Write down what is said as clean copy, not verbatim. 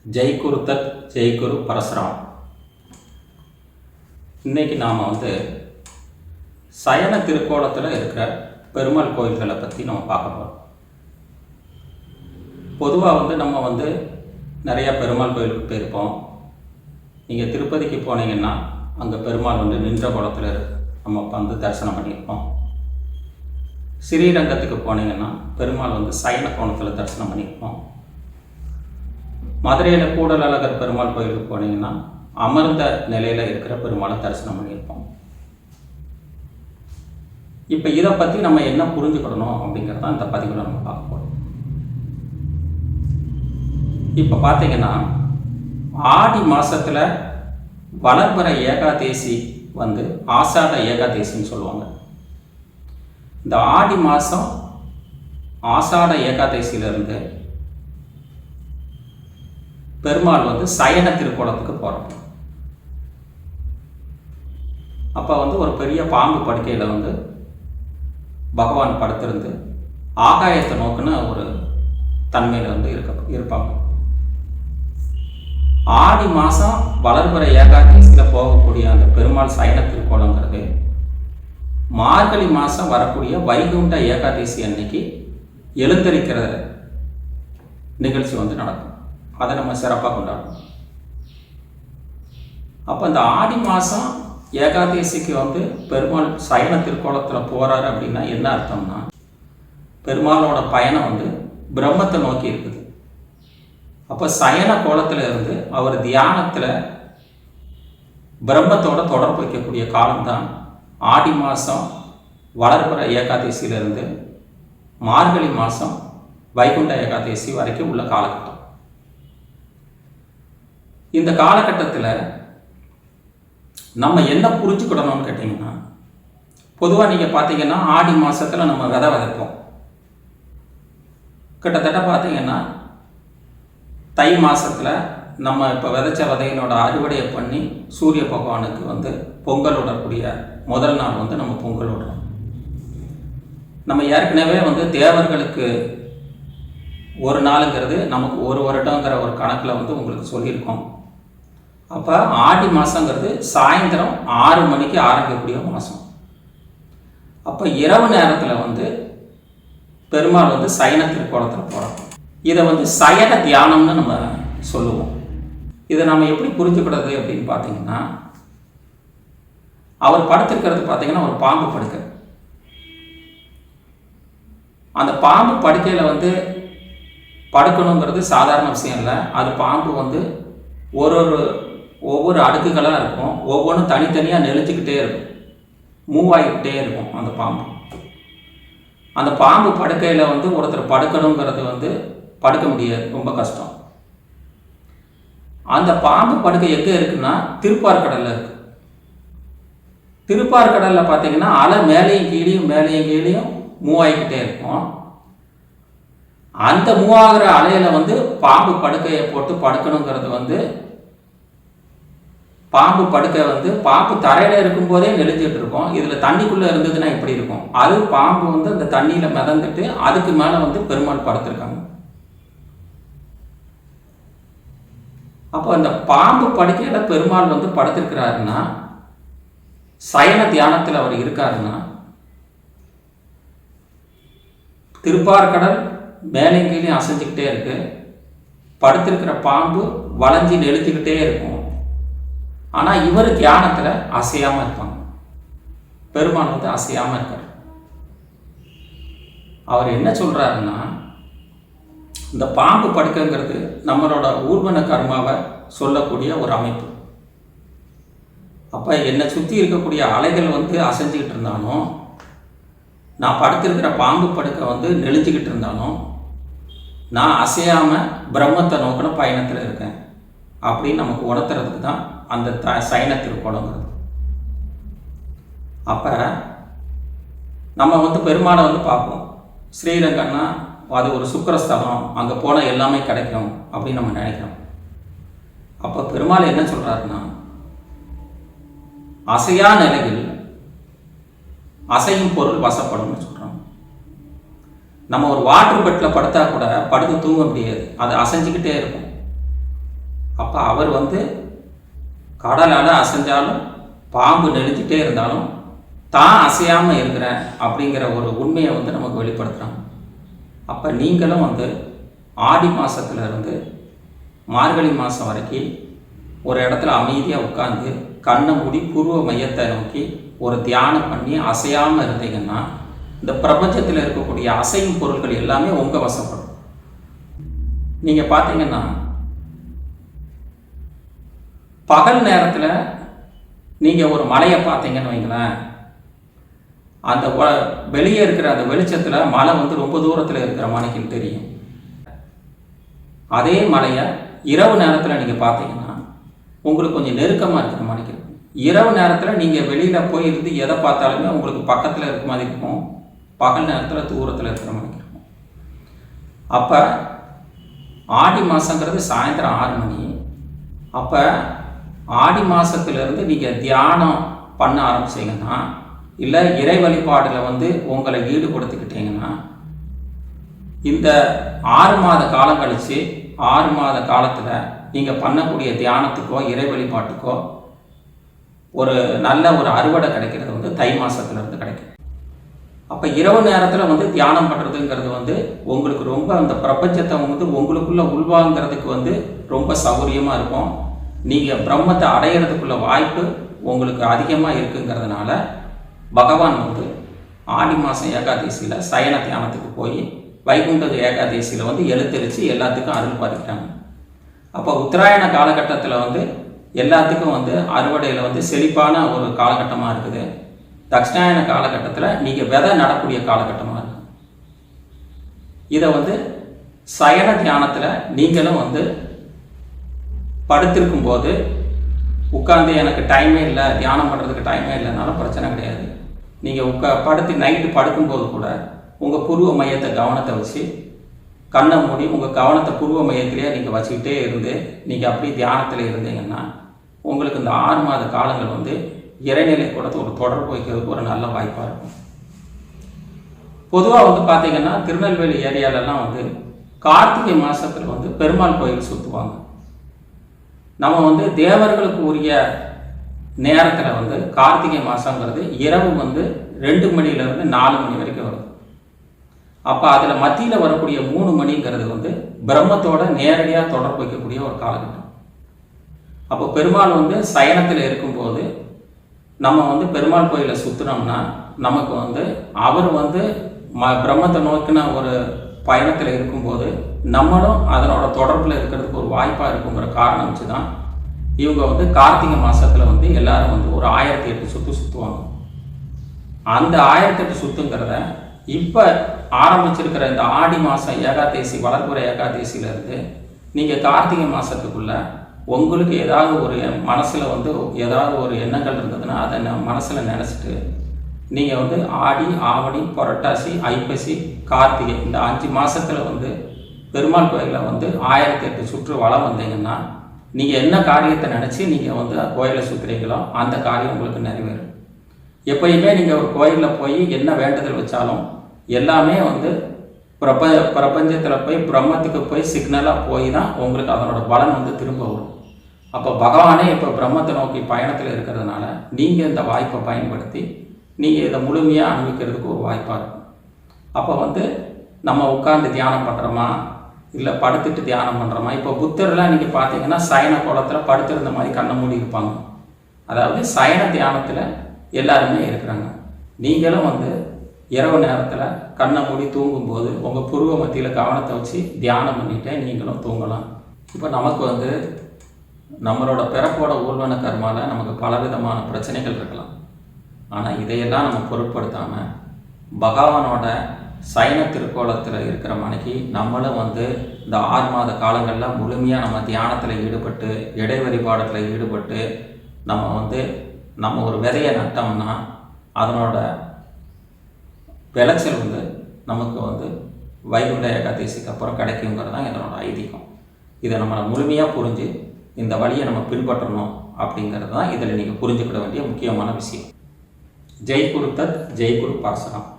ஜெய் குரு தத் ஜெய் குரு பரசுராம். இன்றைக்கி நாம் சயன திருக்கோலத்தில் இருக்கிற பெருமாள் கோயில்களை பற்றி நம்ம பார்க்க போகிறோம். பொதுவாக நம்ம நிறைய பெருமாள் கோயிலுக்கு போயிருப்போம். நீங்கள் திருப்பதிக்கு போனீங்கன்னா அங்கே பெருமாள் நின்ற கோலத்தில் நம்ம தரிசனம் பண்ணியிருப்போம். ஸ்ரீரங்கத்துக்கு போனீங்கன்னா பெருமாள் சயன கோணத்தில் தரிசனம் பண்ணியிருப்போம். மதுரையில் கூடல் அழகர் பெருமாள் கோயிலுக்கு போனீங்கன்னா அமர்ந்த நிலையில் இருக்கிற பெருமாளை தரிசனம் பண்ணியிருப்போம். இப்போ இதை பற்றி நம்ம என்ன புரிஞ்சுக்கிடணும் அப்படிங்கிறதான் இந்த பதிவில் நம்ம பார்க்க போகிறோம். இப்போ பார்த்தீங்கன்னா ஆடி மாதத்தில் வளர்பிற ஏகாதேசி ஆஷாட ஏகாதேசின்னு சொல்லுவாங்க. இந்த ஆடி மாதம் ஆஷாட ஏகாதேசியிலிருந்து பெருமாள் சயன திருக்கோலத்துக்கு போகிறோம். அப்போ ஒரு பெரிய பாம்பு படுக்கையில் பகவான் படுத்திருந்து ஆகாயத்தை நோக்குன்னு ஒரு தன்மையில் இருப்பாங்க. ஆடி மாதம் வளர்பிற ஏகாதசியில் போகக்கூடிய அந்த பெருமாள் சயன திருக்கோலங்கிறது மார்கழி மாதம் வரக்கூடிய வைகுண்ட ஏகாதசி அன்னைக்கு எழுந்தரிக்கிற நிகழ்ச்சி நடக்கும். அதை நம்ம சிறப்பாக கொண்டாடுறோம். அப்போ இந்த ஆடி மாதம் ஏகாதசிக்கு பெருமாள் சயன திருக்கோலத்தில் போகிறாரு அப்படின்னா என்ன அர்த்தம்னா, பெருமாளோட பயணம் பிரம்மத்தை நோக்கி இருக்குது. அப்போ சயன கோலத்தில் இருந்து அவர் தியானத்தில் பிரம்மத்தோட தொடர்பு வைக்கக்கூடிய காலம்தான் ஆடி மாதம் வளர்பிற ஏகாதசியிலிருந்து மார்கழி மாதம் வைகுண்ட ஏகாதசி வரைக்கும் உள்ள காலகட்டம். இந்த காலகட்டத்தில் நம்ம என்ன புரிஞ்சுக்கிடணும்னு கேட்டிங்கன்னா, பொதுவாக நீங்கள் பார்த்தீங்கன்னா ஆடி மாதத்தில் நம்ம விதை விதைப்போம். கிட்டத்தட்ட பார்த்தீங்கன்னா தை மாதத்தில் நம்ம இப்போ விதைச்ச விதையினோட அறுவடையை பண்ணி சூரிய பகவானுக்கு பொங்கல் விடக்கூடிய முதல் நாள் நம்ம பொங்கல் விடுறோம். நம்ம ஏற்கனவே தேவர்களுக்கு ஒரு நாளுங்கிறது நமக்கு ஒரு வருடங்கிற ஒரு கணக்கில் உங்களுக்கு சொல்லியிருக்கோம். அப்போ ஆடி மாதங்கிறது சாயந்தரம் 6 மணிக்கு ஆரம்பிக்கக்கூடிய மாதம். அப்போ இரவு நேரத்தில் பெருமாள் சயன திருக்கோலத்தில் போகிறோம். இதை சயன தியானம்னு நம்ம சொல்லுவோம். இதை நம்ம எப்படி புரிஞ்சுக்கிறது அப்படின்னு பார்த்தீங்கன்னா, அவர் படுத்திருக்கிறது பார்த்தீங்கன்னா ஒரு பாம்பு படுக்கை. அந்த பாம்பு படுக்கையில் படுக்கணுங்கிறது சாதாரண விஷயம் இல்லை. அது பாம்பு ஒவ்வொரு அடுக்குகளாக இருக்கும். ஒவ்வொன்றும் தனித்தனியாக நெளிஞ்சிக்கிட்டே இருக்கும், மூவ் ஆகிக்கிட்டே இருக்கும். அந்த பாம்பு படுக்கையில் ஒருத்தர் படுக்கணுங்கிறது படுக்க முடியாது, ரொம்ப கஷ்டம். அந்த பாம்பு படுக்கை எங்கே இருக்குன்னா திருப்பார்கடலில் இருக்கு. திருப்பார்கடலில் பார்த்தீங்கன்னா அலை மேலேயும் கீழேயும் மூவ் ஆகிக்கிட்டே இருக்கும். அந்த மூவ் ஆகிற அலையில் பாம்பு படுக்கையை போட்டு படுக்கணுங்கிறது பாம்பு படுக்கை பாம்பு தரையில் இருக்கும்போதே நெளிஞ்சிட்டு இருக்கும். இதில் தண்ணிக்குள்ளே இருந்ததுன்னா எப்படி இருக்கும்? அது பாம்பு அந்த தண்ணியில் மிதந்துட்டு அதுக்கு மேலே பெருமாள் படுத்திருக்காங்க. அப்போ அந்த பாம்பு படுக்கையில் பெருமாள் படுத்திருக்கிறாருன்னா, சயன தியானத்தில் அவர் இருக்காருன்னா, திருப்பார்கடல் மேலே கீழே அசைஞ்சிக்கிட்டே இருக்கு. படுத்திருக்கிற பாம்பு வளைஞ்சி நெளிஞ்சிக்கிட்டே இருக்கும். ஆனால் இவர் தியானத்தில் அசையாமல் இருப்பாங்க. பெருமாள் அசையாமல் இருக்கார். அவர் என்ன சொல்கிறாருன்னா, இந்த பாம்பு படுக்கைங்கிறது நம்மளோட ஊர்வன கர்மாவை சொல்லக்கூடிய ஒரு அமைப்பு. அப்போ என்னை சுற்றி இருக்கக்கூடிய அலைகள் அசைஞ்சிக்கிட்டு இருந்தாலும், நான் படுத்திருக்கிற பாம்பு படுக்கை நெளிஞ்சிக்கிட்டு இருந்தாலும், நான் அசையாமல் பிரம்மத்தை நோக்கின பயணத்தில் இருக்கேன் அப்படின்னு நமக்கு உணர்த்துறதுக்கு தான் அந்த சயன திருக்கோலங்கிறது. அப்போ நம்ம பெருமாளை பார்ப்போம். ஸ்ரீரங்கம்னா அது ஒரு சுக்கிரஸ்தலம், அங்கே போனால் எல்லாமே கிடைக்கும் அப்படின்னு நம்ம நினைக்கிறோம். அப்போ பெருமாள் என்ன சொல்கிறாருன்னா, அசையா நிலையில் அசையும் பொருள் வசப்படும்னு சொல்கிறோம். நம்ம ஒரு வாட்டர் பெட்டில் படுத்தா கூட படுத்து தூங்க முடியாது, அது அசைஞ்சிக்கிட்டே இருக்கும். அப்போ அவர் வந்து கடலால் அசைஞ்சாலும் பாம்பு நெளிஞ்சிட்டே இருந்தாலும் தான் அசையாமல் இருக்கிறேன் அப்படிங்கிற ஒரு உண்மையை வந்து நமக்கு வெளிப்படுத்துகிறாங்க. அப்போ நீங்களும் வந்து ஆடி மாதத்துலேருந்து மார்கழி மாதம் வரைக்கும் ஒரு இடத்துல அமைதியாக உட்காந்து கண்ணை மூடி பூர்வ மையத்தை நோக்கி ஒரு தியானம் பண்ணி அசையாமல் இருந்தீங்கன்னா இந்த பிரபஞ்சத்தில் இருக்கக்கூடிய அசையும் பொருட்கள் எல்லாமே உங்கள் வசப்படும். நீங்கள் பார்த்தீங்கன்னா பகல் நேரத்தில் நீங்கள் ஒரு மலையை பார்த்தீங்கன்னு வைங்களேன், அந்த வெளியே இருக்கிற அந்த வெளிச்சத்தில் மலை வந்து ரொம்ப தூரத்தில் இருக்கிற மலைக்கு தெரியும். அதே மலையை இரவு நேரத்தில் நீங்கள் பார்த்தீங்கன்னா உங்களுக்கு கொஞ்சம் நெருக்கமாக இருக்கிற மாதிரி இருக்கும். இரவு நேரத்தில் நீங்கள் வெளியில் போய் இருந்து எதை பார்த்தாலுமே உங்களுக்கு பக்கத்தில் இருக்க மாதிரி இருக்கும், பகல் நேரத்தில் தூரத்தில் இருக்கிற மாதிரி இருக்கும். அப்போ ஆடி மாதங்கிறது சாயந்தரம் 6 மணி. அப்போ ஆடி மாதத்துலேருந்து நீங்கள் தியானம் பண்ண ஆரம்பிச்சிங்கன்னா, இல்லை இறை வழிபாடில் வந்து உங்களை ஈடுபடுத்திக்கிட்டீங்கன்னா, இந்த 6 மாத காலம் கழித்து 6 மாத காலத்தில் நீங்கள் பண்ணக்கூடிய தியானத்துக்கோ இறை வழிபாட்டுக்கோ ஒரு நல்ல ஒரு அறுவடை கிடைக்கிறது வந்து தை மாதத்துலேருந்து கிடைக்கும். அப்போ இரவு நேரத்தில் வந்து தியானம் பண்ணுறதுங்கிறது வந்து உங்களுக்கு ரொம்ப அந்த பிரபஞ்சத்தை வந்து உங்களுக்குள்ளே உள்வாங்கிறதுக்கு வந்து ரொம்ப சௌகரியமாக இருக்கும். நீங்கள் பிரம்மத்தை அடையிறதுக்குள்ள வாய்ப்பு உங்களுக்கு அதிகமாக இருக்குங்கிறதுனால பகவான் வந்து ஆடி மாதம் ஏகாதசியில் சயன தியானத்துக்கு போய் வைகுண்ட ஏகாதசியில் வந்து எழுத்தரித்து எல்லாத்துக்கும் அருள் பாதிக்கிறாங்க. அப்போ உத்தராயண காலகட்டத்தில் வந்து எல்லாத்துக்கும் வந்து அறுவடையில் வந்து செழிப்பான ஒரு காலகட்டமாக இருக்குது. தட்சிணாயன காலகட்டத்தில் நீங்கள் விதை நடக்கூடிய காலகட்டமாக இருக்கும். இதை வந்து சயன தியானத்தில் நீங்களும் வந்து படுத்திருக்கும் போது உட்காந்து எனக்கு டைமே இல்லை, தியானம் பண்ணுறதுக்கு டைமே இல்லைனாலும் பிரச்சனை கிடையாது. நீங்கள் படுத்து நைட்டு படுக்கும்போது கூட உங்கள் பூர்வ மையத்தை கவனத்தை வச்சு கண்ணை மூடி உங்கள் கவனத்தை பூர்வ மையத்திலேயே நீங்கள் வச்சுக்கிட்டே இருந்து நீங்கள் அப்படி தியானத்தில் இருந்தீங்கன்னா உங்களுக்கு இந்த 6 மாத காலங்கள் வந்து இறைநிலை கூட ஒரு தொடர்பு வைக்கிறதுக்கு ஒரு நல்ல வாய்ப்பாக இருக்கும். பொதுவாக வந்து பார்த்தீங்கன்னா திருநெல்வேலி ஏரியாலெல்லாம் வந்து கார்த்திகை மாதத்தில் வந்து பெருமாள் கோயில் சுற்றுவாங்க. நம்ம வந்து தேவர்களுக்கு உரிய நேரத்தில் வந்து கார்த்திகை மாதங்கிறது இரவு வந்து 2 மணிலேருந்து 4 மணி வரைக்கும் வருது. அப்போ அதில் மத்தியில் வரக்கூடிய 3 மணிங்கிறது வந்து பிரம்மத்தோட நேரடியாக தொடர்பு வைக்கக்கூடிய ஒரு காலகட்டம். அப்போ பெருமாள் வந்து சயனத்தில் இருக்கும்போது நம்ம வந்து பெருமாள் கோயிலை சுற்றினோம்னா நமக்கு வந்து அவர் வந்து பிரம்மத்தை நோக்கின ஒரு பயணத்தில் இருக்கும்போது நம்மளும் அதனோட தொடர்பில் இருக்கிறதுக்கு ஒரு வாய்ப்பாக இருக்குங்கிற காரணம் வச்சு தான் இவங்க வந்து கார்த்திகை மாதத்தில் வந்து எல்லாரும் வந்து ஒரு 1008 சுற்று சுற்றுவாங்க. அந்த 1008 சுற்றுங்கிறத இப்போ ஆரம்பிச்சிருக்கிற இந்த ஆடி மாதம் ஏகாதசி வளர்ப்புற ஏகாதசியிலேருந்து நீங்கள் கார்த்திகை மாதத்துக்குள்ளே உங்களுக்கு ஏதாவது ஒரு மனசில் வந்து ஏதாவது ஒரு எண்ணங்கள் இருந்ததுன்னா அதை மனசில் நினச்சிட்டு நீங்கள் வந்து ஆடி ஆவணி புரட்டாசி ஐப்பசி கார்த்திகை இந்த 5 மாதத்தில் வந்து பெருமாள் கோயிலில் வந்து 1008 சுற்று வளம் வந்தீங்கன்னா நீங்கள் என்ன காரியத்தை நினச்சி நீங்கள் வந்து கோயிலை சுற்றுறீங்களோ அந்த காரியம் உங்களுக்கு நிறைவேறும். எப்பயுமே நீங்கள் ஒரு கோயிலில் போய் என்ன வேண்டுதல் வச்சாலும் எல்லாமே வந்து பிரபஞ்சத்தில் போய் பிரம்மத்துக்கு போய் சிக்னலாக போய் தான் உங்களுக்கு அதனோட பலன் வந்து திரும்ப வரும். அப்போ பகவானே இப்போ பிரம்மத்தை நோக்கி பயணத்தில் இருக்கிறதுனால நீங்கள் இந்த வாய்ப்பை பயன்படுத்தி நீங்கள் இதை முழுமையாக அனுபவிக்கிறதுக்கு ஒரு வாய்ப்பாக இருக்கும். அப்போ வந்து நம்ம உட்கார்ந்து தியானம் பண்ணுறோமா இல்லை படுத்துட்டு தியானம் பண்ணுறோமா? இப்போ புத்தர்லாம் நீங்கள் பார்த்தீங்கன்னா சயன கோலத்தில் படுத்திருந்த மாதிரி கண்ணை மூடி இருப்பாங்க. அதாவது சயன தியானத்தில் எல்லாருமே இருக்கிறாங்க. நீங்களும் வந்து இரவு நேரத்தில் கண்ணை மூடி தூங்கும்போது உங்கள் புருவ மத்தியில் கவனத்தை வச்சு தியானம் பண்ணிகிட்டே நீங்களும் தூங்கலாம். இப்போ நமக்கு வந்து நம்மளோட பிறப்போட ஊர்வன கர்மாவில் நமக்கு பலவிதமான பிரச்சனைகள் இருக்கலாம். ஆனால் இதையெல்லாம் நம்ம பொருட்படுத்தாமல் பகவானோட சைன திருக்கோலத்தில் இருக்கிற மணிக்கு நம்மளும் வந்து இந்த 6 மாத காலங்களில் முழுமையாக நம்ம தியானத்தில் ஈடுபட்டு இடை வழிபாடுகளில் ஈடுபட்டு நம்ம வந்து நம்ம ஒரு விதையை நட்டோம்னா அதனோட விளைச்சல் வந்து நமக்கு வந்து வைகுண்ட ஏகாதசிக்கு அப்புறம் கிடைக்குங்கிறது தான் இதனோட ஐதீகம். இதை நம்ம முழுமையாக புரிஞ்சு இந்த வழியை நம்ம பின்பற்றணும் அப்படிங்கிறது தான் இதில் நீங்கள் புரிஞ்சுக்கிட வேண்டிய முக்கியமான விஷயம். ஜெய் குரு தத், ஜெய் குரு பரசுராம்.